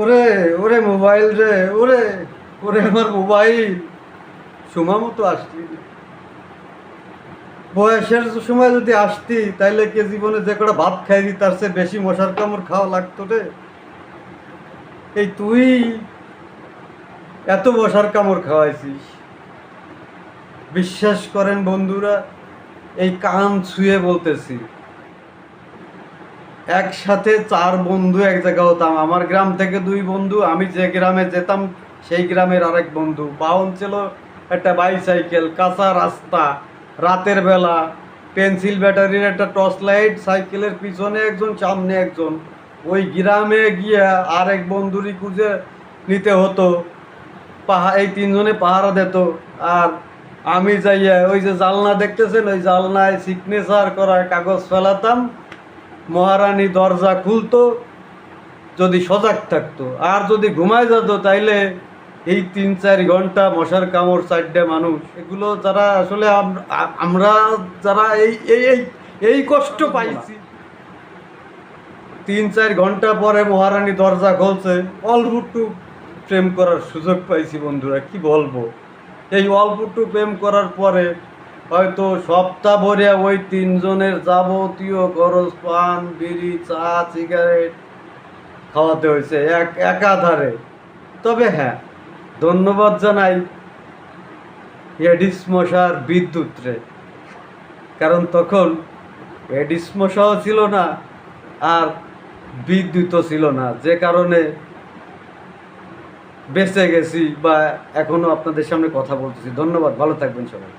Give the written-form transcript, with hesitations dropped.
ওরে ওরে মোবাইল রে, ওরে ওরে আমার মোবাইল, সময় মতো আসতি না। বয়সের সময় যদি আসতি তাইলে কে জীবনে যে কটা ভাত খাইনি তার চেয়ে বেশি মশার কামড় খাওয়া লাগতো রে। এই তুই এত মশার কামড় খাওয়াইছিস, বিশ্বাস করেন বন্ধুরা, এই কান ছুঁয়ে বলতেছি, একসাথে 4 বন্ধু এক জায়গায় হতাম। আমার গ্রাম থেকে 2 বন্ধু, আমি যে গ্রামে যেতাম সেই গ্রামের আরেক বন্ধু। বাহন ছিল একটা বাইসাইকেল, কাঁচা রাস্তা, রাতের বেলা, পেন্সিল ব্যাটারির একটা টর্চ লাইট, সাইকেলের পিছনে একজন, সামনে একজন। ওই গ্রামে গিয়ে আরেক বন্ধুরই খুঁজে নিতে হতো। এই 3 জনে পাহারা দিত। আর আমি যাইয়া ওই যে জালনা দেখতেছেন, ওই জালনায় সিগনেচার করা কাগজ ফেলাতাম। মহারানী দরজা খুলতো যদি সজাগ থাকতো, আর যদি ঘুমায় যেত তাইলে এই 3-4 ঘন্টা মশার কামড়, 4টে মানুষ। এগুলো যারা আসলে আমরা যারা এই এই এই এই কষ্ট পাইছি। 3-4 ঘন্টা পরে মহারানী দরজা খুলছে, অল্প একটু প্রেম করার সুযোগ পাইছি বন্ধুরা, কি বলবো। এই অল্প একটু প্রেম করার পরে হয়তো সপ্তাহ ভরে ওই 3 জনের যাবতীয় খরচ, পান, বিড়ি, চা, সিগারেট খাওয়াতে হয়েছে একাধারে। তবে হ্যাঁ, ধন্যবাদ জানাই এডিস মশার বিদ্যুৎ রে, কারণ তখন এডিস মশাও ছিল না আর বিদ্যুৎও ছিল না, যে কারণে বেঁচে গেছি বা এখনো আপনাদের সামনে কথা বলতেছি। ধন্যবাদ, ভালো থাকবেন সবাই।